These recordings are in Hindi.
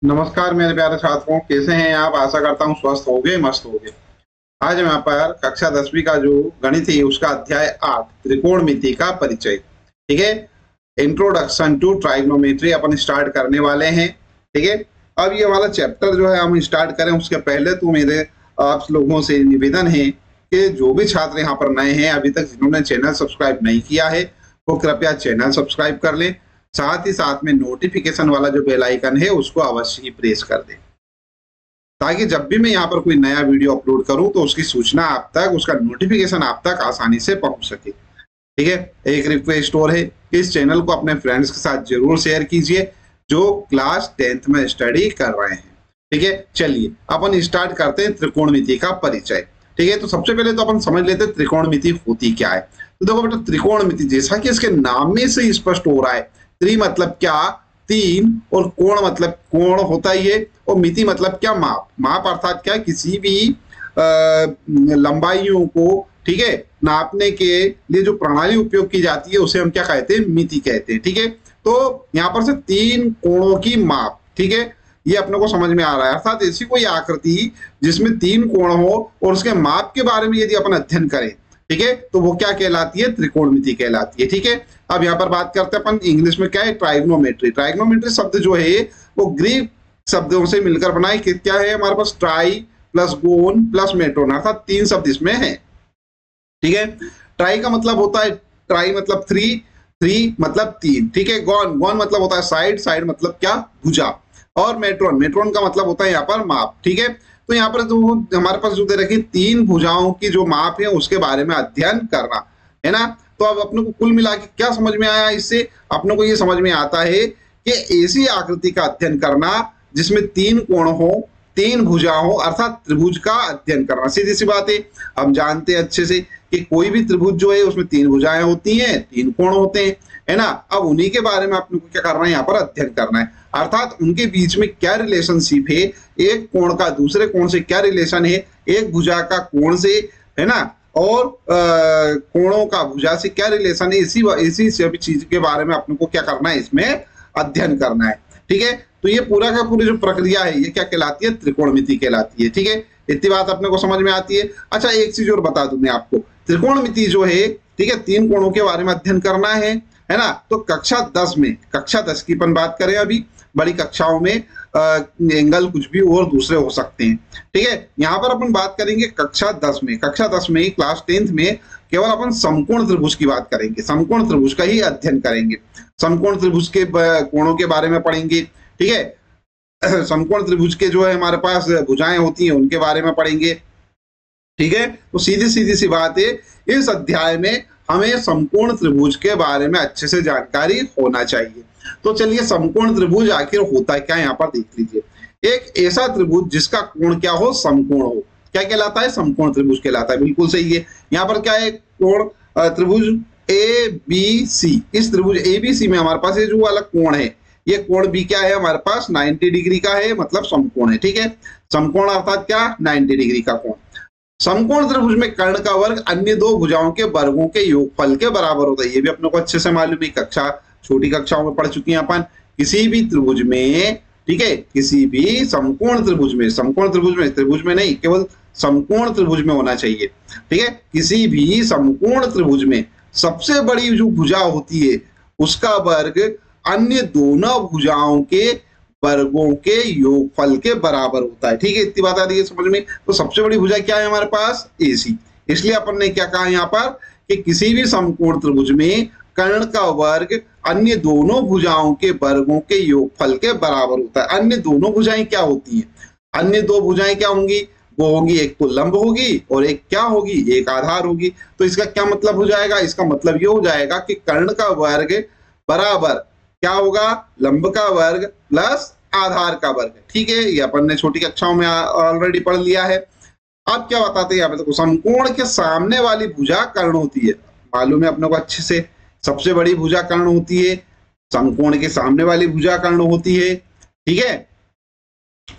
नमस्कार मेरे प्यारे छात्रों, कैसे हैं आप? आशा करता हूँ स्वस्थ होंगे, मस्त होंगे। आज हम यहाँ पर कक्षा 10वीं का जो गणित है उसका अध्याय 8 त्रिकोणमिति का परिचय, ठीक है, इंट्रोडक्शन टू ट्राइग्नोमेट्री अपन स्टार्ट करने वाले हैं। ठीक है, अब ये वाला चैप्टर जो है हम स्टार्ट करें उसके पहले तो मेरे आप लोगों से निवेदन है कि जो भी छात्र यहाँ पर नए हैं, अभी तक जिन्होंने चैनल सब्सक्राइब नहीं किया है वो कृपया चैनल सब्सक्राइब कर लें। साथ ही साथ में नोटिफिकेशन वाला जो बेल आइकन है उसको अवश्य ही प्रेस कर दें, ताकि जब भी मैं यहाँ पर कोई नया वीडियो अपलोड करूं तो उसकी सूचना आप तक, उसका नोटिफिकेशन आप तक आसानी से पहुंच सके। ठीक है, एक रिक्वेस्ट और है कि इस चैनल को अपने फ्रेंड्स के साथ जरूर शेयर कीजिए जो क्लास 10th में स्टडी कर रहे हैं। ठीक है, चलिए अपन स्टार्ट करते हैं त्रिकोणमिति का परिचय। ठीक है, तो सबसे पहले तो अपन समझ लेते हैं त्रिकोणमिति होती क्या है। तो देखो बेटा, त्रिकोणमिति जैसा कि इसके नाम में से स्पष्ट हो रहा है, त्रि मतलब क्या, तीन, और कोण मतलब कोण होता ही है, और मिति मतलब क्या, माप। माप अर्थात क्या, किसी भी लंबाइयों को, ठीक है, नापने के लिए जो प्रणाली उपयोग की जाती है उसे हम क्या कहते हैं, मिति कहते हैं। ठीक है, तो यहाँ पर से तीन कोणों की माप, ठीक है, ये अपने को समझ में आ रहा है। अर्थात ऐसी कोई आकृति जिसमें तीन कोण हो और उसके माप के बारे में यदि अपन अध्ययन करें, ठीक है, तो वो क्या कहलाती है, त्रिकोणमिति कहलाती है। ठीक है, अब यहाँ पर बात करते हैं अपन इंग्लिश में क्या है, ट्राइग्नोमेट्री। ट्राइग्नोमेट्री शब्द जो है वो ग्रीक शब्दों से मिलकर बनाई, क्या है हमारे पास, ट्राई प्लस गोन प्लस मेट्रोन, अर्थात तीन शब्द इसमें है। ठीक है, ट्राई का मतलब होता है, ट्राई मतलब थ्री, थ्री मतलब तीन। ठीक है, गॉन, गॉन मतलब होता है साइड, साइड मतलब क्या, भुजा। और मेट्रोन, मेट्रोन का मतलब होता है यहाँ पर माप। ठीक है, तो यहाँ पर जो हमारे पास जो दे रखी तीन भुजाओं की जो माप है उसके बारे में अध्ययन करना है ना। तो अब अपने को कुल मिला के क्या समझ में आया, इससे अपने को ये समझ में आता है कि ऐसी आकृति का अध्ययन करना जिसमें तीन कोण हो, तीन भुजा हो, अर्थात त्रिभुज का अध्ययन करना। सीधी सी बात है, हम जानते हैं अच्छे से कि कोई भी त्रिभुज जो है उसमें तीन भुजाएं होती हैं, तीन कोण होते हैं, है ना। अब उन्हीं के बारे में अपने को क्या करना है, यहाँ पर अध्ययन करना है, अर्थात उनके बीच में क्या रिलेशनशिप है, एक कोण का दूसरे कोण से क्या रिलेशन है, एक भुजा का कोण से, है ना, और कोणों का भुजा से क्या रिलेशन है, इसी सभी चीज के बारे में अपने को क्या करना है, इसमें अध्ययन करना है। ठीक है, तो ये पूरा का पूरी जो प्रक्रिया है ये क्या कहलाती है, त्रिकोणमिति कहलाती है। ठीक है, इतनी बात अपने को समझ में आती है। अच्छा, एक चीज और बता दूं मैं आपको, त्रिकोणमिति जो है, ठीक है, तीन कोणों के बारे में अध्ययन करना है ना। तो कक्षा 10 में, कक्षा 10 की अपन बात करें, अभी बड़ी कक्षाओं में एंगल कुछ भी और दूसरे हो सकते हैं। ठीक है, यहाँ पर अपन बात करेंगे कक्षा 10 में, कक्षा 10 में क्लास 10th में केवल अपन समकोण त्रिभुज की बात करेंगे, समकोण त्रिभुज का ही अध्ययन करेंगे, समकोण त्रिभुज के कोणों के बारे में पढ़ेंगे। ठीक है, समकोण त्रिभुज के जो है हमारे पास भुजाएं होती हैं उनके बारे में पढ़ेंगे। ठीक है, तो सीधी सीधी सी बात है, इस अध्याय में हमें समकोण त्रिभुज के बारे में अच्छे से जानकारी होना चाहिए। तो चलिए, समकोण त्रिभुज आखिर होता है क्या, यहाँ पर देख लीजिए। एक ऐसा त्रिभुज जिसका कोण क्या हो, समकोण हो, क्या कहलाता है, समकोण त्रिभुज कहलाता है। बिल्कुल सही है। यहाँ पर क्या है, कोण त्रिभुज ए बी सी, इस त्रिभुज ए बी सी में हमारे पास ये जो वाला कोण है, ये कोण भी क्या है हमारे पास, 90 डिग्री का है, मतलब समकोण है। ठीक है, समकोण अर्थात क्या, 90 डिग्री का कोण। समकोण त्रिभुज में कर्ण का वर्ग अन्य दो भुजाओं के वर्गों के योगफल के बराबर होता है। ये भी अपने को अच्छे से मालूम है, कक्षा छोटी कक्षाओं में पढ़ चुकी हैं अपन। किसी भी त्रिभुज में, ठीक है, किसी भी समकोण त्रिभुज में, समकोण त्रिभुज में नहीं, केवल समकोण त्रिभुज में होना चाहिए। ठीक है, किसी भी समकोण त्रिभुज में सबसे बड़ी जो भुजा होती है उसका वर्ग अन्य दोनों भुजाओं के वर्गों के योगफल के बराबर होता है। ठीक है, इतनी बात आ रही है समझ में। तो सबसे बड़ी भुजा क्या है हमारे पास, AC। इसलिए अपन ने क्या कहा यहाँ पर कि किसी भी समकोण त्रिभुज में कर्ण का वर्ग अन्य दोनों भुजाओं के वर्गों के योगफल के बराबर होता है। अन्य दोनों भुजाएं क्या होती हैं, अन्य दो भुजाएं क्या होंगी, वो होंगी, एक तो लंब होगी और एक क्या होगी, एक आधार होगी। तो इसका क्या मतलब हो जाएगा, इसका मतलब ये हो जाएगा कि कर्ण का वर्ग बराबर क्या होगा, लंब का वर्ग प्लस आधार का वर्ग। ठीक है, ये अपन ने छोटी कक्षाओं में ऑलरेडी पढ़ लिया है। अब क्या बताते हैं यहाँ पे, देखो, समकोण के सामने वाली भुजा कर्ण होती है, मालूम है अपने को अच्छे से। सबसे बड़ी भुजा कर्ण होती है, समकोण के सामने वाली भुजा कर्ण होती है। ठीक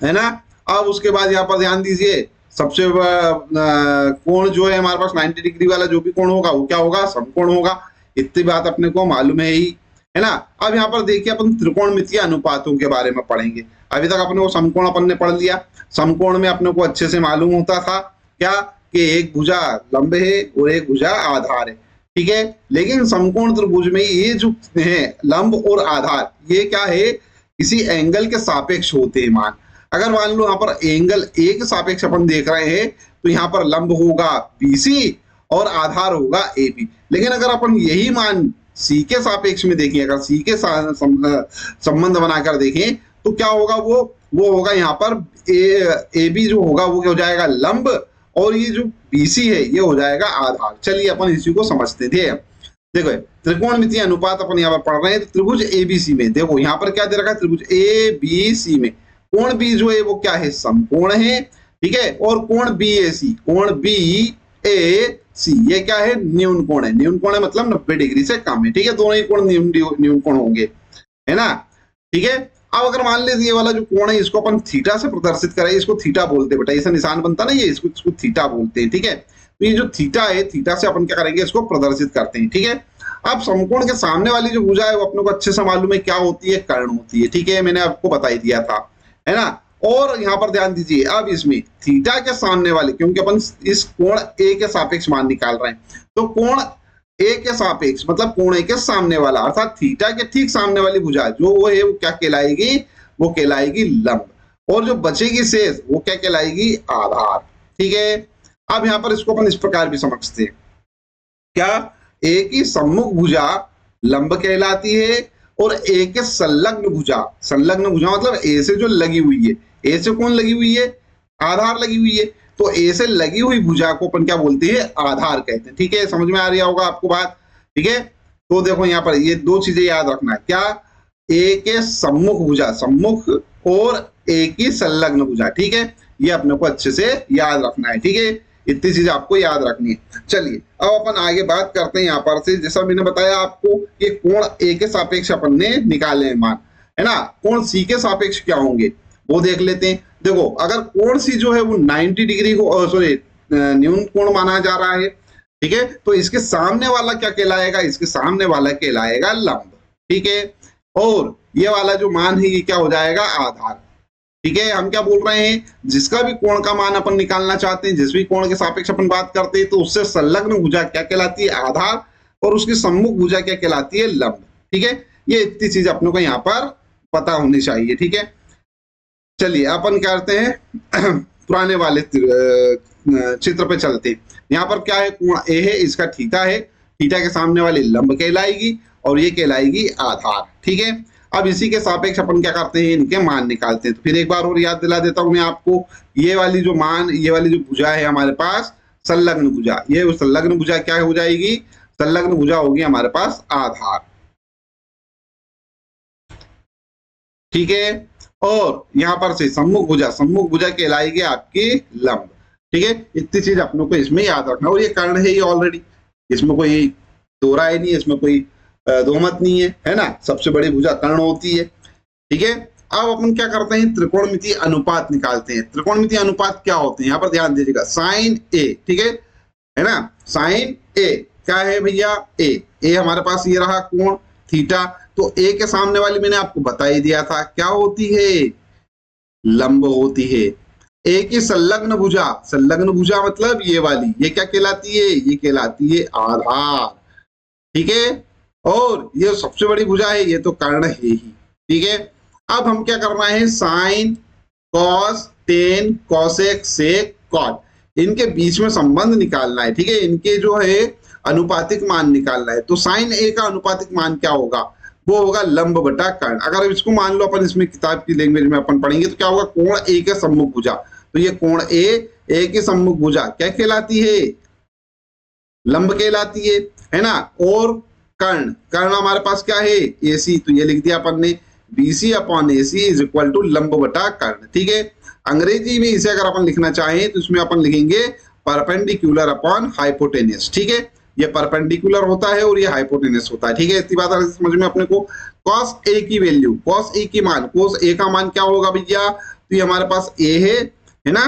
है ना। अब उसके बाद यहाँ पर ध्यान दीजिए, सबसे कोण जो है हमारे पास 90 डिग्री वाला जो भी कोण होगा वो क्या होगा, समकोण होगा। इतनी बात अपने को मालूम है ही। है ना। अब यहाँ पर देखिए अपन त्रिकोणमितीय अनुपातों के बारे में पढ़ेंगे। अभी तक अपने को समकोण अपन ने पढ़ लिया। समकोण में अपने को अच्छे से मालूम होता था क्या कि एक भुजा लंब है और एक भुजा आधार है, ठीक है। लेकिन समकोण त्रिभुज में ये जो है लंब और आधार, ये क्या है, किसी एंगल के सापेक्ष होते हैं मान। अगर मान लो यहाँ पर एंगल ए के सापेक्ष अपन देख रहे हैं तो यहाँ पर लंब होगा बीसी और आधार होगा ए बी। लेकिन अगर अपन यही मान सी के सापेक्ष में देखें, अगर सी के संबंध बनाकर देखें तो क्या होगा, वो होगा यहाँ पर ए बी जो होगा वो क्या हो जाएगा, लंब, और ये जो बीसी है ये हो जाएगा आधार। चलिए अपन इसी को समझते थे। देखो त्रिकोणमितीय अनुपात अपन यहाँ पर पढ़ रहे हैं। तो त्रिभुज एबीसी में देखो यहाँ पर क्या दे रखा है, त्रिभुज एबीसी में कोण बी जो है वो क्या है, समकोण है, ठीक है। और कोण बीएसी, कोण बी ए सी ये क्या है, न्यून कोण है। न्यून कोण है मतलब 90 डिग्री से कम है, ठीक है। दोनों ही कोण न्यून कोण होंगे, है ना, ठीक है। अब अगर मान लीजिए ये वाला जो कोण है इसको अपन थीटा से प्रदर्शित करें, इसको थीटा बोलते हैं बेटा, ऐसा निशान बनता ना ये, इसको थीटा बोलते हैं, ठीक है। तो ये जो थीटा है, थीटा से अपन क्या करेंगे, इसको प्रदर्शित करते हैं, ठीक है। अब समकोण के सामने वाली जो भुजा है वो अपने को अच्छे से मालूम है क्या होती है, कर्ण होती है, ठीक है। मैंने आपको बता ही दिया था, है ना। और यहाँ पर ध्यान दीजिए, अब इसमें थीटा के सामने वाले, क्योंकि अपन इस कोण ए के सापेक्ष मान निकाल रहे हैं, तो कोण ए के सापेक्ष मतलब कोण ए के सामने वाला अर्थात थीटा के ठीक सामने वाली भुजा जो वो है वो क्या कहलाएगी, वो कहलाएगी लंब। और जो बचेगी शेष वो क्या कहलाएगी, आधार, ठीक है। अब यहाँ पर इसको अपन इस प्रकार भी समझते हैं, क्या ए की सम्मुख भुजा लंब कहलाती है और ए के संलग्न भुजा, संलग्न भुजा मतलब ए से जो लगी हुई है, ए से कौन लगी हुई है, आधार लगी हुई है, तो ए से लगी हुई भुजा को अपन क्या बोलते हैं, आधार कहते हैं, ठीक है। समझ में आ रही होगा आपको बात, ठीक है। तो देखो यहाँ पर ये दो चीजें याद रखना है, क्या, ए के सम्मुख भुजा, सम्मुख, और ए की संलग्न भुजा, ठीक है। ये अपने को अच्छे से याद रखना है, ठीक है। इतनी चीज आपको याद रखनी है। चलिए अब अपन आगे बात करते हैं यहाँ पर से, जैसा मैंने बताया आपको कि कोण ए के सापेक्ष अपन ने निकाले हैं मान, है ना। कोण सी के सापेक्ष क्या होंगे वो देख लेते हैं। देखो अगर कोण सी जो है वो 90 डिग्री को सॉरी न्यून कोण माना जा रहा है, ठीक है, तो इसके सामने वाला क्या कहलाएगा, इसके सामने वाला कहलाएगा लंब, ठीक है। और ये वाला जो मान है ये क्या हो जाएगा, आधार, ठीक है। हम क्या बोल रहे हैं, जिसका भी कोण का मान अपन निकालना चाहते हैं, जिस भी कोण के सापेक्ष अपन बात करते हैं, तो उससे संलग्न भुजा क्या कहलाती है, आधार, और उसकी सम्मुख भुजा क्या कहलाती है, लंब, ठीक है। ये इतनी चीज अपने को यहाँ पर पता होनी चाहिए, ठीक है। चलिए अपन क्या करते हैं पुराने वाले चित्र पे चलते हैं। यहाँ पर क्या है, कोण ए है, इसका थीटा है, थीटा के सामने वाली लंब कहलाएगी और ये कहलाएगी आधार, ठीक है। अब इसी के सापेक्ष अपन क्या करते हैं, इनके मान निकालते हैं। तो फिर एक बार और याद दिला देता हूं मैं आपको, ये वाली जो मान, ये वाली जो भुजा है हमारे पास संलग्न भुजा, ये संलग्न भुजा क्या हो जाएगी, संलग्न भुजा होगी हमारे पास आधार, ठीक है। और यहाँ पर से सम्मुख भुजा, सम्मुख भुजा कहलाएगी आपकी लंब, ठीक है। इतनी चीज अपनों को इसमें याद रखना। और ये कर्ण है ये ऑलरेडी, इसमें कोई दो राय नहीं है, इसमें कोई दो मत नहीं है, है ना। सबसे बड़ी भुजा कर्ण होती है, ठीक है। अब अपन क्या करते हैं, त्रिकोणमितीय अनुपात निकालते हैं। त्रिकोणमितीय अनुपात क्या होते हैं, यहाँ पर ध्यान दीजिएगा, साइन ए, ठीक है ना। साइन ए क्या है भैया, ए हमारे पास ये रहा कोण थीटा, तो ए के सामने वाली मैंने आपको बता ही दिया था क्या होती है, लंब होती है। ए की संलग्न भुजा, संलग्न भुजा मतलब ये वाली, ये क्या कहलाती है, ये कहलाती है आधार, ठीक है। और ये सबसे बड़ी भुजा है, ये तो कर्ण है ही, ठीक है। अब हम क्या करना है, साइन, कॉस, टेन, कॉसेक, सेक, कॉट, इनके बीच में संबंध निकालना है, ठीक है। इनके जो है अनुपातिक मान निकालना है। तो साइन ए का अनुपातिक मान क्या होगा, वो होगा लंब बटा कर्ण। अगर इसको मान लो अपन इसमें किताब की लैंग्वेज में अपन पढ़ेंगे तो क्या होगा, कोण ए के सम्मुख भुजा, तो ये कोण ए की सम्मुख भुजा क्या कहलाती है, लंब कहलाती है ना। और कर्ण, कर्ण हमारे पास क्या है, AC, तो ये लिख दिया अपन ने BC upon AC is equal to लंब बटा कर्ण, ठीक है। अंग्रेजी में इसे अगर अपन लिखना चाहें तो इसमें अपन लिखेंगे परपेंडिकुलर अपॉन हाइपोटेनस, ठीक है। ये परपेंडिकुलर होता है और ये हाइपोटेनस होता है, ठीक है। इतनी बात समझ में अपने को। कॉस ए की वैल्यू, कॉस ए की मान, कॉस ए का मान क्या होगा भैया, तो ये हमारे पास ए है ना,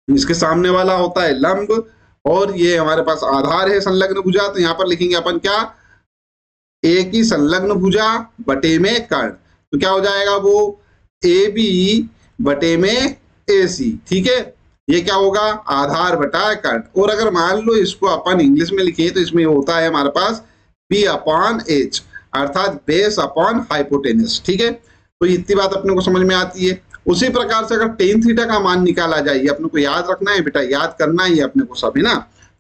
इसके सामने वाला होता है लंब, और ये हमारे पास आधार है संलग्न भुजा, तो यहाँ पर लिखेंगे अपन क्या, ए की संलग्न भुजा बटे में कर्ण, तो क्या हो जाएगा वो ए बी बटे में ए सी, ठीक है। ये क्या होगा आधार बटा कर्ण। और अगर मान लो इसको अपन इंग्लिश में लिखे तो इसमें होता है हमारे पास बी अपॉन एच, अर्थात बेस अपॉन हाइपोटेनस, ठीक है। तो इतनी बात अपने को समझ में आती है। उसी प्रकार से अगर टेन थीटा का मान निकाला जाए, ये अपने को याद रखना है बेटा, याद करना है अपने को सब, है ना।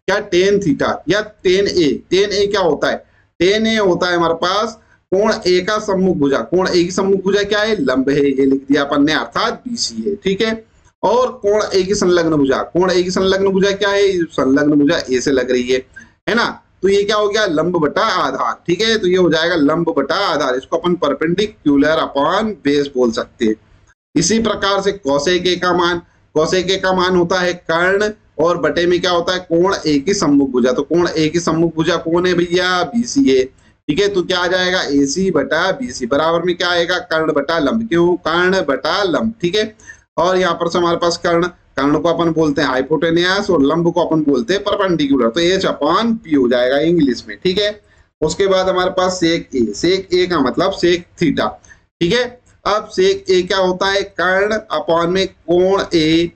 क्या टेन थीटा या टेन ए क्या होता है, टेन ए होता है हमारे पास कोण ए का सम्मुख भुजा। कोण ए की सम्मुख भुजा क्या है, लंब है, ये लिख दिया अपन ने, अर्थात बीसी है, ठीक है। और कोण ए की संलग्न भुजा, कोण ए की संलग्न भुजा क्या है, संलग्न भुजा ए से लग रही है ना। तो ये क्या हो गया लंब बटा आधार, ठीक है। तो ये हो जाएगा लंब बटा आधार, इसको अपन परपेंडिकुलर अपॉन बेस बोल सकते हैं। इसी प्रकार से कौसेक ए का मान, कौसेक ए का मान होता है कर्ण, और बटे में क्या होता है कोण ए की सम्मुख भुजा। तो कोण ए की सम्मुख भुजा कौन है भैया, बीसी है, ठीक है। तो क्या आ जाएगा AC बटा BC बराबर में क्या आएगा कर्ण बटा लंब, क्यों कर्ण बटा लंब, ठीक है। और यहाँ पर से हमारे पास कर्ण, कर्ण को अपन बोलते हैं हाइपोटेनियस और लंब को अपन बोलते हैं परपेंडिकुलर, तो H अपॉन P हो जाएगा इंग्लिश में, ठीक है। उसके बाद हमारे पास सेक ए, सेक ए का मतलब सेक थीटा, ठीक है। अब सेक ए क्या होता है कर्ण अपॉन में कोण ए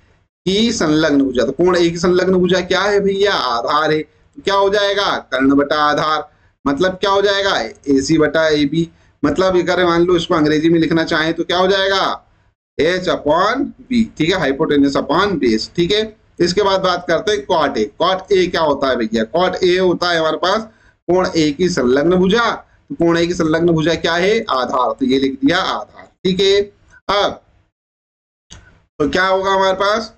की संलग्न भुजा। तो कोण ए की संलग्न भुजा क्या है भैया, आधार है, तो क्या हो जाएगा कर्ण बटा आधार, मतलब क्या हो जाएगा AC बटा AB। मतलब अगर मान लो इसको अंग्रेजी में लिखना चाहें तो क्या हो जाएगा H अपॉन B, ठीक है, हाइपोटेनस अपॉन बेस, ठीक है। इसके बाद बात करते हैं कॉट ए। कॉट ए क्या होता है भैया, कॉट ए होता है हमारे पास कोण ए की संलग्न भुजा। तो कोण ए की संलग्न भुजा क्या है आधार, तो ये लिख दिया आधार, ठीक है। अब तो क्या होगा हमारे पास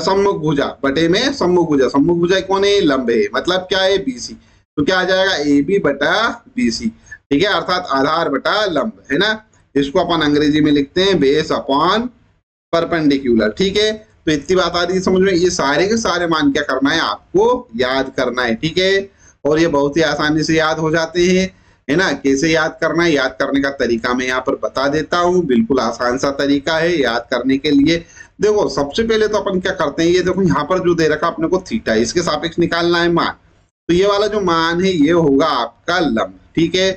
सम्मुख भुजा बटे में सम्मुख भुजा, सम्मुख भुजा कौन है लंब है, मतलब क्या है BC। तो क्या आ जाएगा AB बटा BC, ठीक है, अर्थात आधार बटा लंब, है ना। इसको अपन अंग्रेजी में लिखते हैं बेस अपॉन परपेंडिकुलर, ठीक है। तो इतनी बात आ रही है समझ में। ये सारे के सारे मान क्या करना है आपको याद करना है, ठीक है। और ये बहुत ही आसानी से याद हो जाते हैं, है ना। कैसे याद करना है, याद करने का तरीका मैं यहाँ पर बता देता हूँ, बिल्कुल आसान सा तरीका है याद करने के लिए। देखो सबसे पहले तो अपन क्या करते हैं, ये देखो यहाँ पर जो दे रखा अपने को थीटा, इसके सापेक्ष निकालना है मान। तो ये वाला जो मान है ये होगा आपका लंब, ठीक है,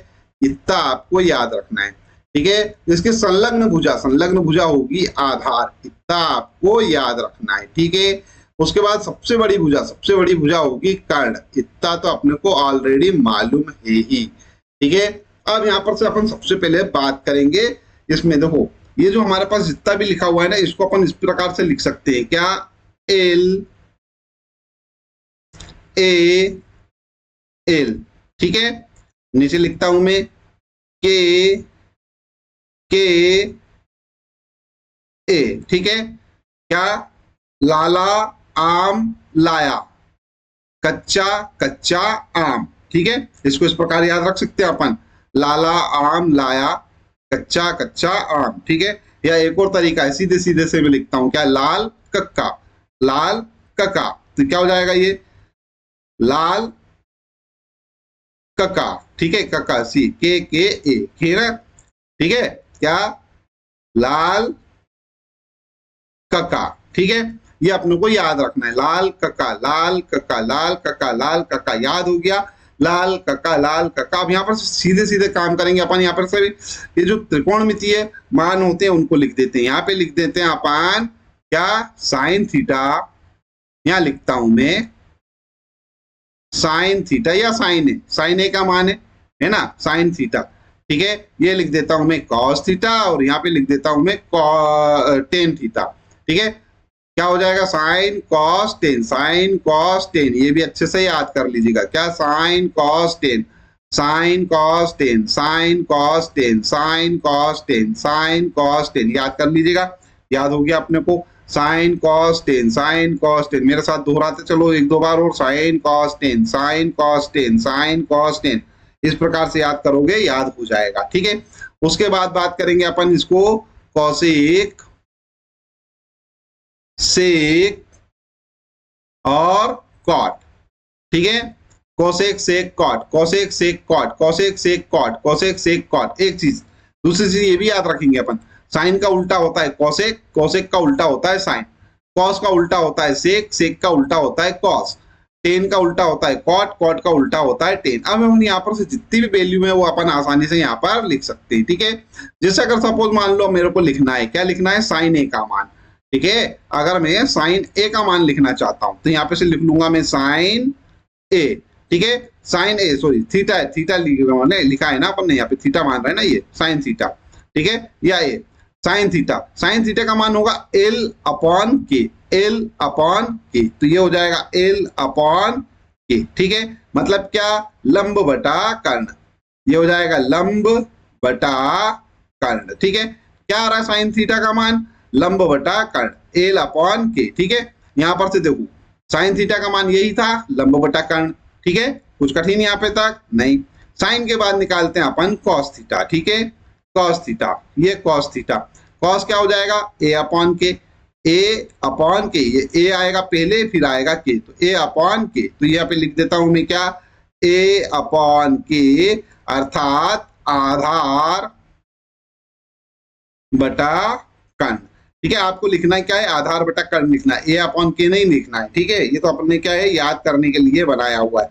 इतना आपको याद रखना है, ठीक है। इसके संलग्न भुजा होगी आधार, इतना आपको याद रखना है, ठीक है। उसके बाद सबसे बड़ी भुजा होगी कर्ण, इतना तो अपने को ऑलरेडी मालूम है ही, ठीक है। अब यहाँ पर से अपन सबसे पहले बात करेंगे इसमें, देखो ये जो हमारे पास जितना भी लिखा हुआ है ना, इसको अपन इस प्रकार से लिख सकते हैं, क्या L A L, ठीक है। नीचे लिखता हूं मैं K A, ठीक है। क्या लाला आम लाया, कच्चा आम, ठीक है। इसको इस प्रकार याद रख सकते हैं अपन, लाला आम लाया कच्चा आम, ठीक है। या एक और तरीका है, सीधे सीधे से मैं लिखता हूं, क्या लाल कक्का, तो क्या हो जाएगा ये लाल कक्का, ठीक है, कक्का सी के ए ना, ठीक है। क्या लाल कक्का, ठीक है। ये अपने को याद रखना है, लाल कक्का याद हो गया, लाल कक्का। अब यहाँ पर सीधे सीधे काम करेंगे अपन, यहाँ पर से ये जो त्रिकोणमितीय मान होते हैं उनको लिख देते हैं। यहाँ पे लिख देते हैं अपन क्या साइन थीटा, यहाँ लिखता हूं मैं साइन थीटा या साइन ए का मान है ना, साइन थीटा, ठीक है। ये लिख देता हूं मैं कॉस थीटा, और यहाँ पे लिख देता हूं मैं टेन थीटा, ठीक है। क्या हो जाएगा साइन कॉस टेन, ये भी अच्छे से याद कर लीजिएगा, क्या साइन कॉस टेन, याद कर लीजिएगा, याद हो गया अपने को। साइन कॉस टेन, मेरे साथ दोहराते चलो एक दो बार, और साइन कॉस टेन, इस प्रकार से याद करोगे, याद हो जाएगा, ठीक है। उसके बाद बात करेंगे अपन इसको कॉसेक, सेक और कॉट, ठीक है। कोसेक सेक कॉट, एक चीज, दूसरी चीज ये भी याद रखेंगे अपन, साइन का उल्टा होता है कोसेक का उल्टा होता है साइन, कॉस का उल्टा होता है सेक का उल्टा होता है कॉस, टेन का उल्टा होता है कॉट, कॉट का उल्टा होता है टेन। अब हम यहाँ पर से जितनी भी वैल्यू है वो अपन आसानी से यहाँ पर लिख सकते हैं, ठीक है। जैसे अगर सपोज मान लो मेरे को लिखना है, क्या लिखना है, साइन ए का मान, ठीक है। अगर मैं साइन ए का मान लिखना चाहता हूं तो यहाँ पे से लिख लूंगा मैं साइन ए, ठीक है। साइन ए, सॉरी थीटा है, थीटा लिखा है ना अपन ने, यहाँ पे थीटा मान रहे हैं ना, ये साइन थीटा, ठीक है। या ये साइन थीटा, साइन थीटा का मान होगा एल अपॉन के, एल अपॉन के, तो ये हो जाएगा एल अपॉन के, ठीक है। मतलब क्या, लंब बटा कर्ण, ये हो जाएगा लंब बटा कर्ण, ठीक है। क्या आ रहा है साइन थीटा का मान, लंब बटा कर्ण, एल अपॉन के, ठीक है। यहां पर से देखो साइन थीटा का मान यही था, लंब बटा कर्ण, ठीक है। कुछ कठिन यहाँ पे तक नहीं। साइन के बाद निकालते हैं अपन कॉस थीटा, ठीक है। कॉस थीटा, ये कॉस थीटा, कॉस क्या हो जाएगा, ए अपॉन के, ए अपॉन के, ये ए आएगा पहले फिर आएगा के, तो ए अपॉन के, तो यहाँ पे लिख देता हूं मैं क्या, ए अपॉन के, अर्थात आधार बटा कर्ण, ठीक है। आपको लिखना क्या है, आधार बटा कर्ण लिखना है, ए अपॉन के नहीं लिखना है, ठीक है। ये तो अपने क्या है, याद करने के लिए बनाया हुआ है,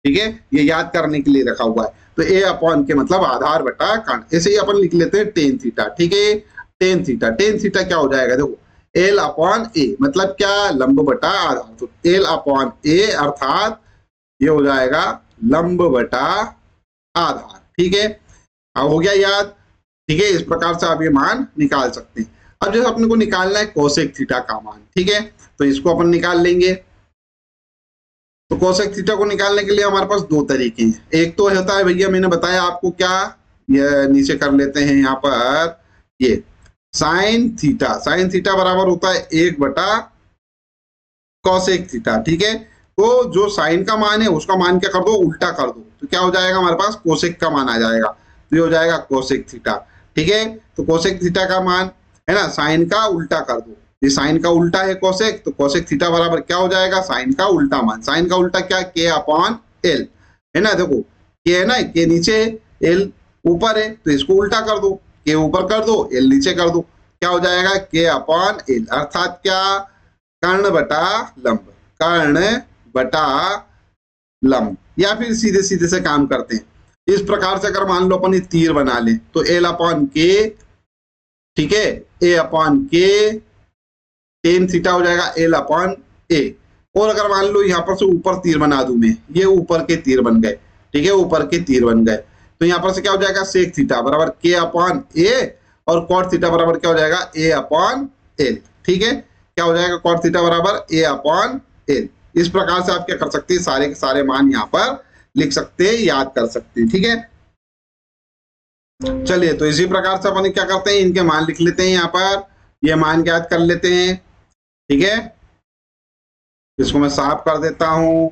ठीक है, ये याद करने के लिए रखा हुआ है। तो ए अपॉन के मतलब आधार बटा कर्ण, ऐसे ही अपन लिख लेते हैं टेन थीटा, ठीक है। टेन थीटा, टेन थीटा क्या हो जाएगा, देखो एल अपॉन ए मतलब क्या, लंब बटा आधार, तो एल अपॉन ए अर्थात ये हो जाएगा लंब बटा आधार, ठीक है। अब हो गया याद, ठीक है। इस प्रकार से आप ये मान निकाल सकते हैं। अब जैसे अपने को निकालना है कोसेक थीटा का मान, ठीक है, तो इसको अपन निकाल लेंगे। तो कोसेक थीटा को निकालने के लिए हमारे पास दो तरीके हैं। एक तो होता है भैया, मैंने बताया आपको क्या, ये नीचे कर लेते हैं यहाँ पर, ये साइन थीटा, साइन थीटा बराबर होता है 1 बटा कोसेक थीटा, ठीक है। तो जो साइन का मान है उसका मान क्या कर दो, उल्टा कर दो, तो क्या हो जाएगा हमारे पास, कोसेक का मान आ जाएगा, तो ये हो जाएगा कोसेक थीटा, ठीक है। तो कोसेक थीटा का मान है ना, साइन का उल्टा कर दो, ये साइन का उल्टा है कोसेक, तो कोसेक थीटा बराबर क्या हो जाएगा, साइन का उल्टा मान, साइन का उल्टा क्या, के अपॉन एल, है ना। देखो के है ना, के नीचे एल ऊपर है, तो इसको उल्टा कर दो, के ऊपर कर दो एल नीचे कर दो, क्या हो जाएगा, के अपॉन एल, अर्थात क्या, कर्ण बटा लंब, कर्ण बटा लंब। या फिर सीधे सीधे से काम करते हैं, इस प्रकार से अगर मान लो अपन ये तीर बना लें, तो एल अपॉन के, ठीक है, ए अपॉन के, टेन थीटा हो जाएगा एल अपॉन ए। और अगर मान लो यहाँ पर से ऊपर तीर बना दूं मैं, ये ऊपर के तीर बन गए, ठीक है, ऊपर के तीर बन गए, तो यहाँ पर से क्या हो जाएगा, सेक थीटा बराबर के अपॉन ए, और कॉट थीटा बराबर क्या हो जाएगा, ए अपॉन एल, ठीक है। क्या हो जाएगा, कॉट थीटा बराबर ए अपॉन एल। इस प्रकार से आप क्या कर सकते हैं, सारे के सारे मान यहाँ पर लिख सकते हैं, याद कर सकते हैं, ठीक है। चलिए, तो इसी प्रकार से अपन क्या करते हैं, इनके मान लिख लेते हैं यहाँ पर, ये मान याद कर लेते हैं, ठीक है। इसको मैं साफ कर देता हूं।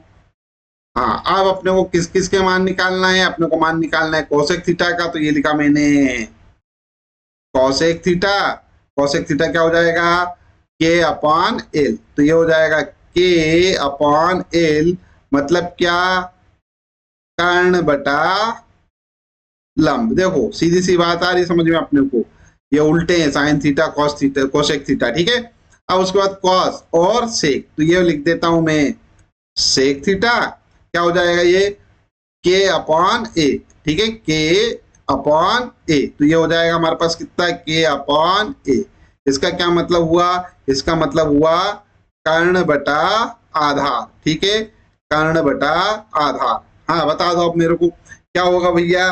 हाँ, अब अपने को किस किस के मान निकालना है, अपने को मान निकालना है कोसेक थीटा का, तो ये लिखा मैंने कोसेक थीटा, कोसेक थीटा क्या हो जाएगा, के अपॉन एल, तो ये हो जाएगा के अपॉन एल, मतलब क्या, कर्ण बटा लंब। देखो सीधी सी बात आ रही समझ में अपने को, ये उल्टे हैं, sine theta cos theta cosec theta, ठीक है। अब उसके बाद कॉस और सेक, तो ये लिख देता हूं मैं सेक थीटा, क्या हो जाएगा ये, के अपॉन ए, ठीक है, के अपॉन ए, तो ये हो जाएगा हमारे पास कितना, के अपॉन ए। इसका क्या मतलब हुआ, इसका मतलब हुआ कर्ण बटा आधार, ठीक है, कर्ण बटा आधार। हाँ बता दो अब मेरे को क्या होगा भैया,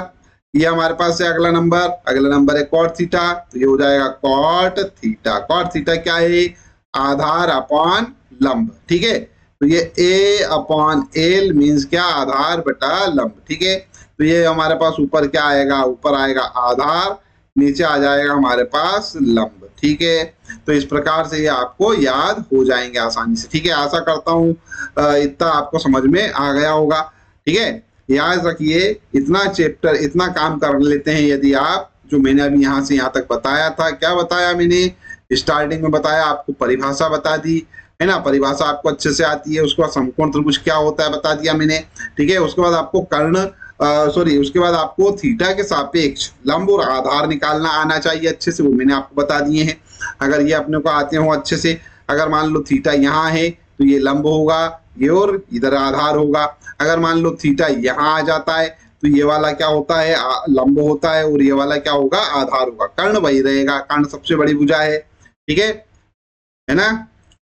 ये हमारे पास है अगला नंबर है कॉट थीटा, तो ये हो जाएगा कॉट थीटा। कॉट थीटा क्या है, आधार अपॉन लंब, ठीक है। तो ये ए अपॉन एल मीन्स क्या, आधार बटा लंब, ठीक है। तो ये हमारे पास ऊपर क्या आएगा, ऊपर आएगा आधार, नीचे आ जाएगा हमारे पास लंब, ठीक है। तो इस प्रकार से ये आपको याद हो जाएंगे आसानी से, ठीक है। आशा करता हूँ इतना आपको समझ में आ गया होगा, ठीक है। याद रखिए, इतना चैप्टर, इतना काम कर लेते हैं यदि आप, जो मैंने अभी यहाँ से यहाँ तक बताया था। क्या बताया मैंने, स्टार्टिंग में बताया आपको, परिभाषा बता दी है ना, परिभाषा आपको अच्छे से आती है। उसके बाद समकोण त्रिभुज क्या होता है बता दिया मैंने, ठीक है। उसके बाद आपको कर्ण उसके बाद आपको थीटा के सापेक्ष लंब और आधार निकालना आना चाहिए अच्छे से, वो मैंने आपको बता दिए हैं। अगर ये अपने को आते हो अच्छे से, अगर मान लो थीटा यहाँ है, तो ये लंब होगा, ये और इधर आधार होगा। अगर मान लो थीटा यहाँ आ जाता है तो ये वाला क्या होता है, लंब होता है, और ये वाला क्या होगा, आधार होगा। कर्ण वही रहेगा, कर्ण सबसे बड़ी भुजा है, ठीक है ना।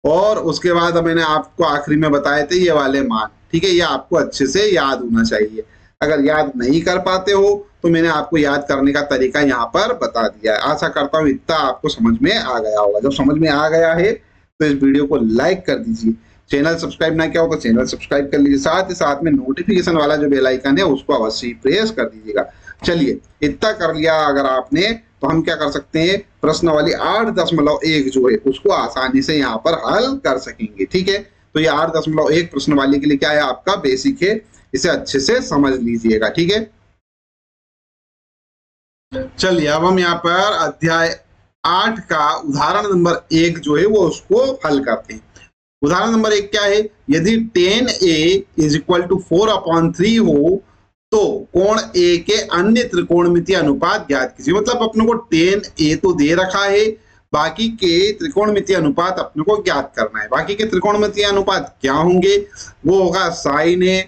और उसके बाद मैंने आपको आखिरी में बताए थे ये वाले मान, ठीक है। ये आपको अच्छे से याद होना चाहिए। अगर याद नहीं कर पाते हो तो मैंने आपको याद करने का तरीका यहाँ पर बता दिया है। आशा करता हूँ इतना आपको समझ में आ गया होगा। जब समझ में आ गया है तो इस वीडियो को लाइक कर दीजिए। चैनल सब्सक्राइब ना किया हो तो चैनल सब्सक्राइब कर लीजिए। साथ ही साथ में नोटिफिकेशन वाला जो बेल आइकन है उसको अवश्य प्रेस कर दीजिएगा। चलिए, इतना कर लिया अगर आपने, तो हम क्या कर सकते हैं, प्रश्न वाली 8.1 जो है उसको आसानी से यहाँ पर हल कर सकेंगे, ठीक है। तो ये 8.1 प्रश्न वाली के लिए क्या है, आपका बेसिक है, इसे अच्छे से समझ लीजिएगा, ठीक है। चलिए, अब हम यहाँ पर अध्याय 8 का उदाहरण नंबर 1 जो है वो उसको हल करते हैं। उदाहरण नंबर 1 क्या है, यदि 10a = 4/3 हो तो कोण ए के अन्य त्रिकोणमितीय अनुपात ज्ञात कीजिए। मतलब अपने को 10a तो दे रखा है, बाकी के त्रिकोणमितीय अनुपात अपने को ज्ञात करना है। बाकी के त्रिकोणमितीय अनुपात क्या होंगे, वो होगा sign A,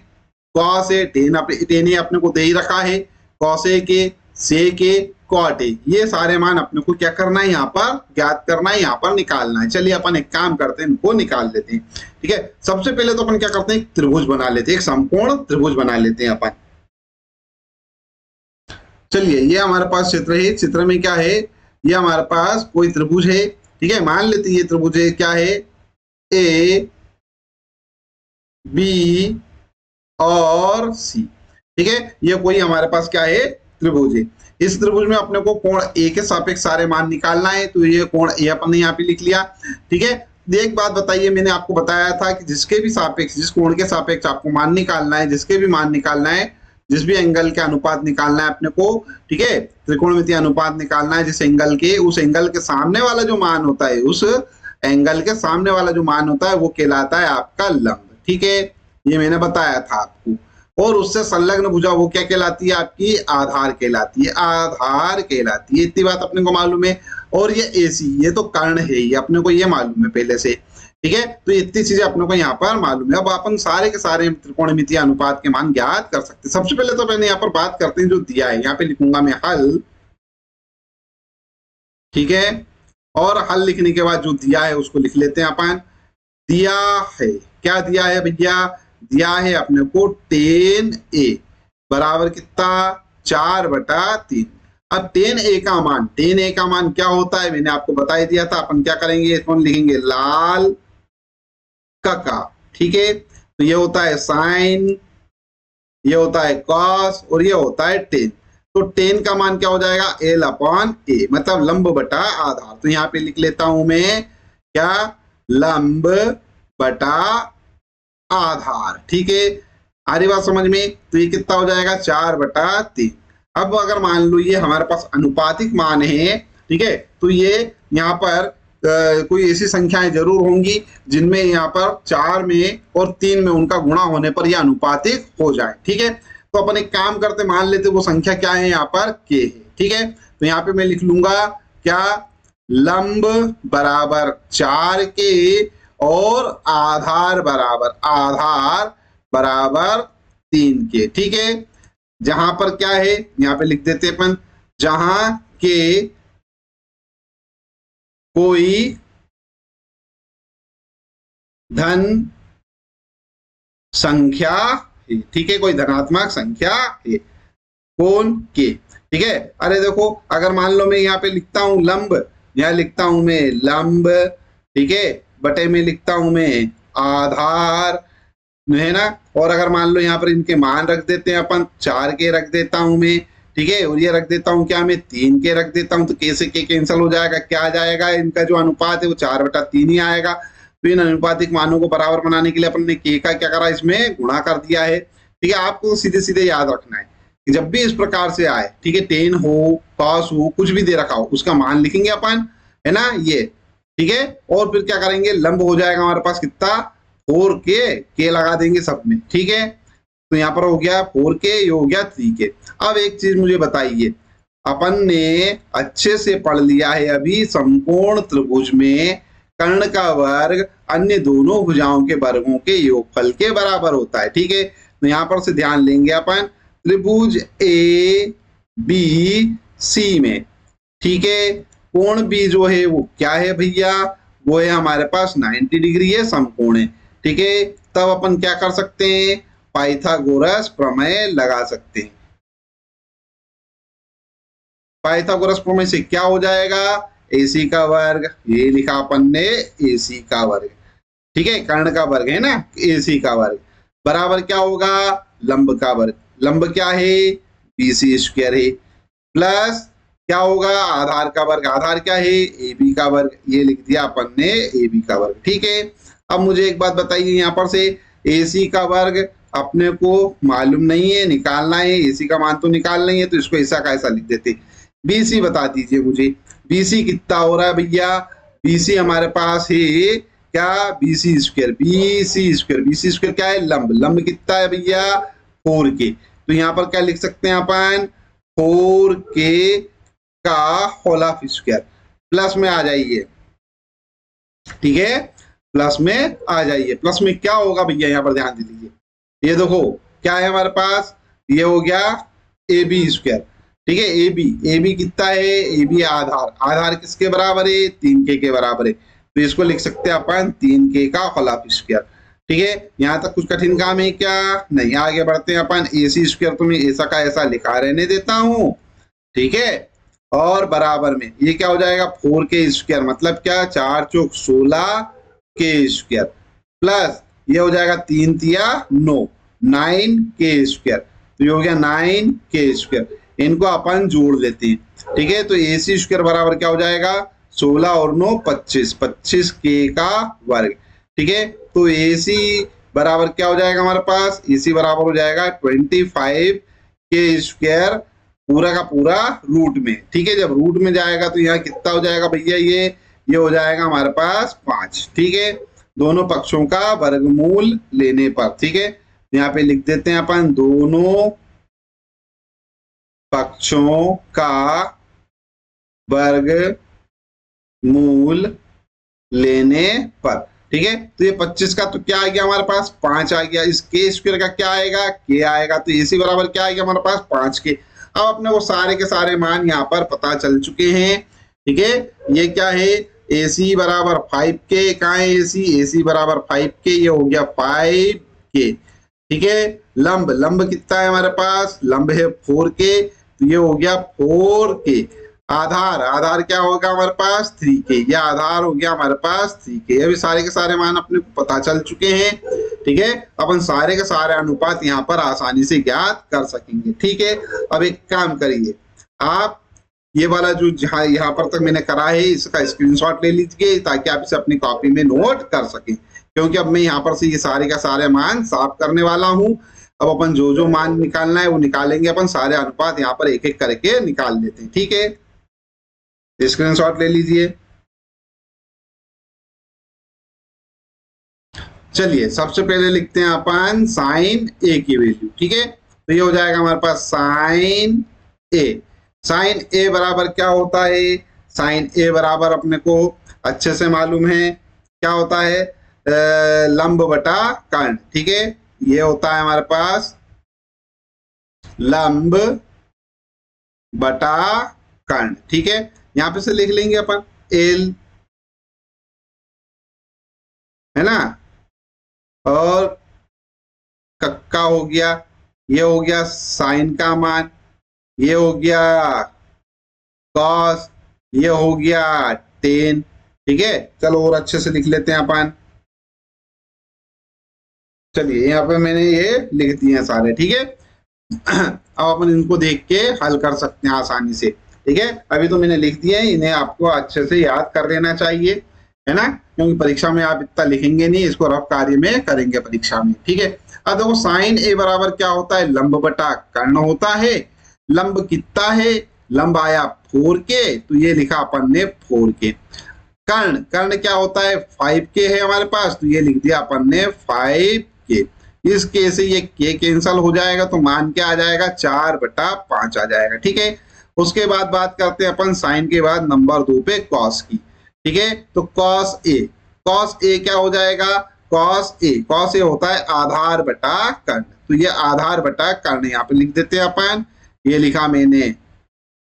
cos A, ten ए अपने को दे ही रखा है, कॉस ए के, से के, कॉट ए, ये सारे मान अपने को क्या करना है, यहाँ पर ज्ञात करना है, यहाँ पर निकालना है। चलिए अपन एक काम करते हैं, इनको निकाल लेते हैं, ठीक है। सबसे पहले तो अपन क्या करते हैं, एक त्रिभुज बना लेते हैं, एक समकोण त्रिभुज बना लेते हैं अपन। चलिए, ये हमारे पास चित्र है। चित्र में क्या है, ये हमारे पास कोई त्रिभुज है, ठीक है। मान लेते हैं ये त्रिभुज है, क्या है, ए बी और सी, ठीक है। ये कोई हमारे पास क्या है, त्रिभुज है। इस त्रिभुज में अपने को कोण ए के सापेक्ष सारे मान निकालना है, तो ये कोण ए अपन ने यहाँ पे लिख लिया, ठीक है। एक बात बताइए, मैंने आपको बताया था कि जिसके भी सापेक्ष, जिस कोण के सापेक्ष आपको मान निकालना है, जिसके भी मान निकालना है, जिस भी एंगल के अनुपात निकालना है अपने को, ठीक है, त्रिकोणमितीय अनुपात निकालना है जिस एंगल के, उस एंगल के सामने वाला जो मान होता है, उस एंगल के सामने वाला जो मान होता है वो कहलाता है आपका लंब, ठीक है। ये मैंने बताया था आपको। और उससे संलग्न भुजा वो क्या कहलाती है, आपकी आधार कहलाती है, आधार कहलाती है। इतनी बात अपने को मालूम है। और ये AC, ये तो कर्ण है, ये अपने को ये मालूम है पहले से, ठीक है। तो इतनी चीजें अपने को यहाँ पर मालूम है। अब अपन सारे के सारे त्रिकोणमितीय अनुपात के मान ज्ञात कर सकते हैं। सबसे पहले तो मैंने यहाँ पर बात करते हैं जो दिया है, यहाँ पे लिखूंगा मैं हल, ठीक है। और हल लिखने के बाद जो दिया है उसको लिख लेते हैं अपन। दिया है, क्या दिया है भैया, दिया है अपने को 10a बराबर कितना, 4/3। अब 10a का मान, 10a का मान क्या होता है मैंने आपको बता ही दिया था। अपन क्या करेंगे, इसमें लिखेंगे लाल कका, ठीक है। तो ये होता है साइन, ये होता है कॉस, और ये होता है टेन। तो 10 का मान क्या हो जाएगा, L/A, मतलब लंब बटा आधार। तो यहाँ पे लिख लेता हूं मैं क्या, लंब बटा आधार, ठीक है। आ रही बात समझ में। तो ये कितना हो जाएगा, 4/3। अब अगर मान लो ये हमारे पास अनुपातिक मान है, ठीक है, तो ये यहाँ पर कोई ऐसी संख्याएं जरूर होंगी जिनमें यहाँ पर 4 में और 3 में उनका गुणा होने पर यह अनुपातिक हो जाए, ठीक है। तो अपन एक काम करते, मान लेते वो संख्या क्या है, यहाँ पर k है, ठीक है। तो यहाँ पे मैं लिख लूंगा क्या, लंब बराबर 4k और आधार बराबर 3k, ठीक है। जहां पर क्या है, यहाँ पे लिख देते अपन, जहां के कोई धन संख्या है, ठीक है, कोई धनात्मक संख्या है, कोण के, ठीक है। अरे देखो, अगर मान लो मैं यहाँ पे लिखता हूं लंब, यहाँ लिखता हूं मैं लंब, ठीक है, बटे में लिखता हूं मैं आधार, है ना। और अगर मान लो यहाँ पर इनके मान रख देते हैं अपन, 4k रख देता हूं मैं, ठीक है, और ये रख देता हूं क्या, मैं 3k रख देता हूं। तो k से k कैंसिल हो जाएगा, क्या आ जाएगा, इनका जो अनुपात है वो 4/3 ही आएगा। तो इन अनुपातिक मानों को बराबर बनाने के लिए अपन ने k का क्या करा, इसमें गुणा कर दिया है, ठीक है। आपको सीधे सीधे याद रखना है कि जब भी इस प्रकार से आए, ठीक है, 10 हो, cos हो, कुछ भी दे रखा हो, उसका मान लिखेंगे अपन, है ना, ये, ठीक है। और फिर क्या करेंगे, लंब हो जाएगा हमारे पास कितना, 4k लगा देंगे सब में, ठीक है। तो यहाँ पर हो गया 4k, ये हो गया 3k। अब एक चीज मुझे बताइए, अपन ने अच्छे से पढ़ लिया है अभी समकोण त्रिभुज में कर्ण का वर्ग अन्य दोनों भुजाओं के वर्गों के योगफल के बराबर होता है। ठीक है, तो यहाँ पर से ध्यान लेंगे अपन त्रिभुज ए बी सी में, ठीक है, कोण बी जो है वो क्या है भैया, वो है हमारे पास 90 डिग्री है, समकोण है। ठीक है, तब अपन क्या कर सकते हैं, पाइथागोरस प्रमेय लगा सकते हैं। पाइथागोरस प्रमेय से क्या हो जाएगा, AC का वर्ग, ये लिखा अपन ने AC का वर्ग, ठीक है, कर्ण का वर्ग है ना, AC का वर्ग बराबर क्या होगा, लंब का वर्ग, लंब क्या है BC स्क्वायर है, प्लस क्या होगा आधार का वर्ग, आधार क्या है AB का वर्ग, ये लिख दिया अपन ने AB का वर्ग। ठीक है, अब मुझे एक बात बताइए, यहाँ पर से AC का वर्ग अपने को मालूम नहीं है, निकालना है, AC का मान तो निकाल नहीं है, तो इसको ऐसा का ऐसा लिख देते। BC बता दीजिए मुझे, BC कितना हो रहा है भैया, BC हमारे पास है क्या, BC स्क्वायर, BC स्क्वायर क्या है, लंब, लंब कितना है भैया 4K, तो यहाँ पर क्या लिख सकते हैं अपन 4K का होल ऑफ स्क्वायर, प्लस में आ जाइए, ठीक है, प्लस में आ जाइए, प्लस में क्या होगा भैया, यहाँ पर ध्यान दे लीजिए, ये देखो क्या है हमारे पास, ये हो गया AB स्क्वायर, ठीक है, AB कितना है, AB आधार, आधार किसके बराबर है 3K के बराबर है, तो इसको लिख सकते हैं अपन 3K का होल ऑफ स्क्वायर। ठीक है, यहाँ तक कुछ कठिन काम है क्या, नहीं, आगे बढ़ते हैं अपन, AC स्क्वायर तो मैं ऐसा का ऐसा लिखा रहने देता हूँ, ठीक है, और बराबर में ये क्या हो जाएगा 4K स्क्वायर, मतलब क्या 4 चौक 16K स्क्वायर, प्लस ये हो जाएगा 3 तिया 9, 9K स्क्वायर, तो ये हो गया 9K स्क्वायर, इनको अपन जोड़ लेते हैं। ठीक है, तो AC स्क्वायर बराबर क्या हो जाएगा 16 और 9 25, 25K का वर्ग। ठीक है, तो AC बराबर क्या हो जाएगा हमारे पास, AC बराबर हो जाएगा 25K स्क्वायर पूरा का पूरा रूट में। ठीक है, जब रूट में जाएगा तो यहाँ कितना हो जाएगा भैया, ये हो जाएगा हमारे पास 5। ठीक है, दोनों पक्षों का वर्गमूल लेने पर, ठीक है, यहाँ पे लिख देते हैं अपन दोनों पक्षों का वर्गमूल लेने पर। ठीक है, तो ये 25 का तो क्या आ गया हमारे पास 5 आ गया, इस K स्क्वायर का क्या आएगा K आएगा, तो AC बराबर क्या आ गया हमारे पास 5K। अब अपने को सारे के सारे मान यहाँ पर पता चल चुके हैं। ठीक है, ये क्या है AC बराबर 5K, कहाँ है AC बराबर 5K, ये हो गया 5K। ठीक है, लंब, लंब कितना है हमारे पास, लंब है 4K, तो ये हो गया 4K। आधार, आधार क्या होगा हमारे पास 3K, ये आधार हो गया हमारे पास 3K। अभी सारे के सारे मान अपने को पता चल चुके हैं। ठीक है, अपन सारे के सारे अनुपात यहाँ पर आसानी से ज्ञात कर सकेंगे। ठीक है, अब एक काम करिए, आप ये वाला जो जहाँ यहाँ पर तक मैंने करा है इसका स्क्रीनशॉट ले लीजिए, ताकि आप इसे अपनी कॉपी में नोट कर सकें, क्योंकि अब मैं यहाँ पर से ये सारे का सारे मान साफ करने वाला हूँ। अब अपन जो मान निकालना है वो निकालेंगे, अपन सारे अनुपात यहाँ पर एक एक करके निकाल देते हैं। ठीक है, स्क्रीनशॉट ले लीजिए। चलिए सबसे पहले लिखते हैं अपन साइन A की वैल्यू। ठीक है, तो ये हो जाएगा हमारे पास साइन A। साइन A बराबर क्या होता है, साइन A बराबर अपने को अच्छे से मालूम है क्या होता है, लंब बटा कर्ण। ठीक है, ये होता है हमारे पास लंब बटा कर्ण। ठीक है, यहां पे से लिख लेंगे अपन L, है ना, और कक्का हो गया, ये हो गया साइन का मान, ये हो गया कॉस, ये हो गया टेन। ठीक है, चलो और अच्छे से लिख लेते हैं अपन। चलिए यहाँ पे मैंने ये लिख दिए हैं सारे। ठीक है, अब अपन इनको देख के हल कर सकते हैं आसानी से। ठीक है, अभी तो मैंने लिख दिया है, इन्हें आपको अच्छे से याद कर लेना चाहिए, है ना, क्योंकि परीक्षा में आप इतना लिखेंगे नहीं, इसको रफ कार्य में करेंगे परीक्षा में। ठीक है, अब देखो साइन A बराबर क्या होता है, लंब बटा कर्ण होता है। लंब कितना है, लंब आया 4K, तो ये लिखा अपन ने 4K। कर्ण, कर्ण क्या होता है 5K है हमारे पास, तो ये लिख दिया अपन ने 5K। इस K से ये K कैंसल हो जाएगा, तो मान क्या आ जाएगा 4/5 आ जाएगा। ठीक है, उसके बाद बात करते हैं अपन साइन के बाद नंबर 2 पे कॉस की। ठीक है। तो कॉस ए क्या हो जाएगा, कॉस ए होता है आधार बटा कर्ण, तो ये आधार बटा कर्ण यहाँ पे लिख देते हैं अपन। ये लिखा मैंने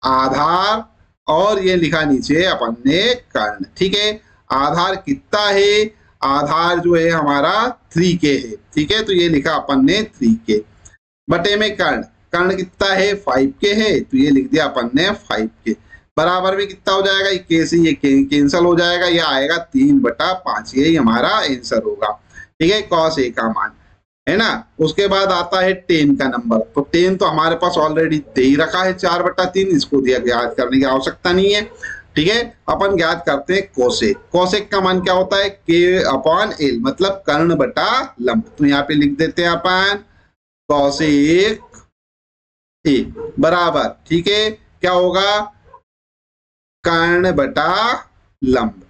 आधार और ये लिखा नीचे अपन ने कर्ण, ठीक है। आधार कितना है, आधार जो है हमारा 3k है, ठीक है। तो ये लिखा अपन ने 3k बटे में कर्ण, कर्ण कितना है 5k है, तो ये लिख दिया अपन ने 5k बराबर में कितना हो जाएगा, k से ये कैंसिल हो जाएगा, ये आएगा 3/5, यही हमारा आंसर होगा, ठीक है। कॉस ए का मान है ना। उसके बाद आता है 10 का नंबर, तो 10 तो हमारे पास ऑलरेडी दे ही रखा है 4/3, इसको दिया ज्ञात करने की आवश्यकता नहीं है, ठीक है। अपन ज्ञात करते हैं कोसेक, कोसेक का मान क्या होता है k/l, मतलब कर्ण बटा लंब, तो यहाँ पे लिख देते हैं अपन कोसेक ए बराबर, ठीक है, क्या होगा कर्ण बटा लंब,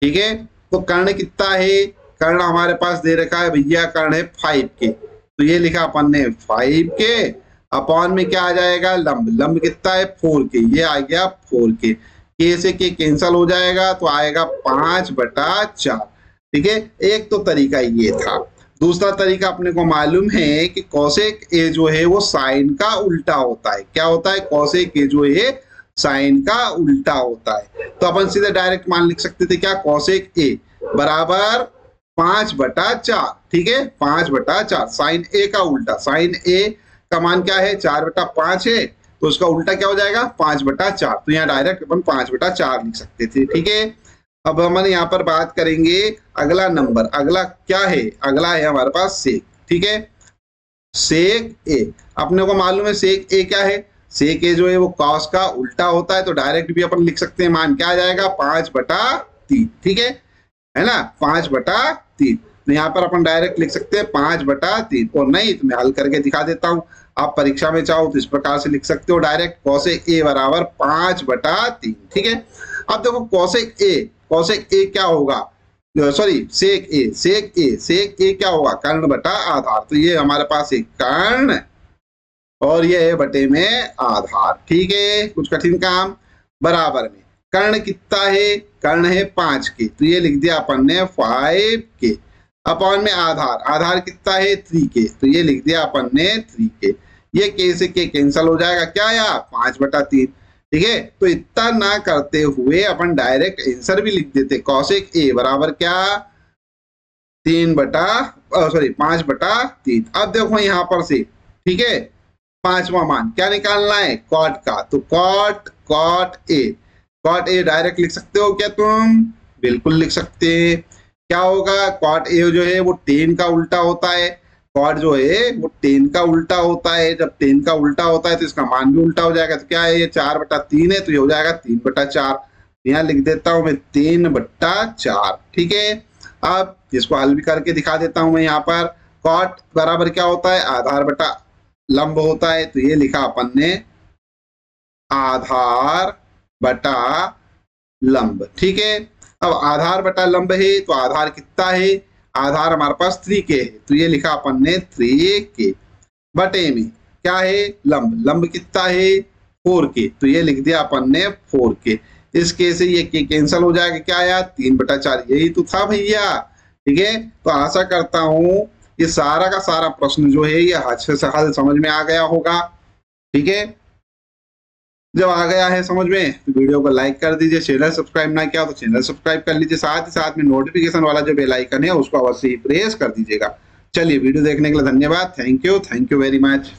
ठीक है। तो कर्ण कितना है, कर्ण हमारे पास दे रखा है भैया, कर्ण है 5k, तो ये लिखा अपन ने 5k अपॉन में क्या आ जाएगा लंब, लंब कितना है 4k, ये आ गया 4k, k से k कैंसिल हो जाएगा तो आएगा 5/4, ठीक है। एक तो तरीका ये था। दूसरा तरीका अपने को मालूम है कि कोसेक ए जो है वो साइन का उल्टा होता है, क्या होता है, कोसेक ए जो है साइन का उल्टा होता है, तो अपन सीधे डायरेक्ट मान लिख सकते थे क्या, कोसेक ए बराबर 5/4, ठीक है, 5/4 साइन ए का उल्टा, साइन ए का मान क्या है 4/5 है, तो उसका उल्टा क्या हो जाएगा 5/4, तो यहाँ डायरेक्ट अपन 5/4 लिख सकते थे, ठीक है। अब हम यहाँ पर बात करेंगे अगला नंबर, अगला क्या है, अगला है हमारे पास सेक, ठीक है। सेक ए अपने को मालूम है, सेक ए क्या है, सेक ए जो है वो कॉस का उल्टा होता है, तो डायरेक्ट भी अपन लिख सकते हैं, मान क्या आ जाएगा 5/3, ठीक है ना, 5/3, तो यहाँ पर अपन डायरेक्ट लिख सकते हैं 5/3, और नहीं तो मैं हल करके दिखा देता हूँ, आप परीक्षा में चाहो तो इस प्रकार से लिख सकते हो डायरेक्ट, कोसेक ए बराबर 5/3, ठीक है। अब देखो कोसेक ए क्या होगा, सॉरी सेक ए क्या होगा कर्ण बटा आधार, तो ये हमारे पास एक कर्ण और ये है बटे में आधार, ठीक है। कुछ कठिन काम, बराबर में कर्ण कितना है, कर्ण है 5k, तो ये लिख दिया अपन ने 5k अपॉन में आधार, आधार कितना है 3k, तो ये लिख दिया अपन ने 3k, ये k से k कैंसिल हो जाएगा, क्या यार 5/3, ठीक है। तो इतना ना करते हुए अपन डायरेक्ट आंसर भी लिख देते, कोसेक ए बराबर क्या 5/3। अब देखो यहाँ पर से, ठीक है, पांचवा मान क्या निकालना है कॉट का, तो कॉट ए डायरेक्ट लिख सकते हो क्या तुम, बिल्कुल लिख सकते हैं। क्या होगा कॉट ए जो है वो 10 का उल्टा होता है, कॉट जो है वो 10 का उल्टा होता है, जब 10 का उल्टा होता है तो इसका मान भी उल्टा हो जाएगा, तो क्या है ये 4/3 है, तो ये हो जाएगा 3/4, यहाँ लिख देता हूं मैं 3/4, ठीक है। अब इसको हल भी करके दिखा देता हूं मैं, यहाँ पर कॉट बराबर क्या होता है आधार बटा लंब होता है, तो ये लिखा अपन ने आधार बटा लंब, ठीक है। अब आधार बटा लंब है, तो आधार कितना है, आधार हमारे पास 3k है, तो ये लिखा अपन ने 3k बटे में क्या है लंब, लंब कितना है 4k, तो ये लिख दिया अपन ने 4k, इस के से ये k कैंसिल हो जाएगा, क्या आया 3/4, यही तो था भैया, ठीक है। तो आशा करता हूं ये सारा का सारा प्रश्न जो है ये अच्छे से हल समझ में आ गया होगा, ठीक है। जब आ गया है समझ में तो वीडियो को लाइक कर दीजिए, चैनल सब्सक्राइब ना किया तो चैनल सब्सक्राइब कर लीजिए, साथ ही साथ में नोटिफिकेशन वाला जो बेल आइकन है उसको अवश्य ही प्रेस कर दीजिएगा। चलिए वीडियो देखने के लिए धन्यवाद, थैंक यू वेरी मच।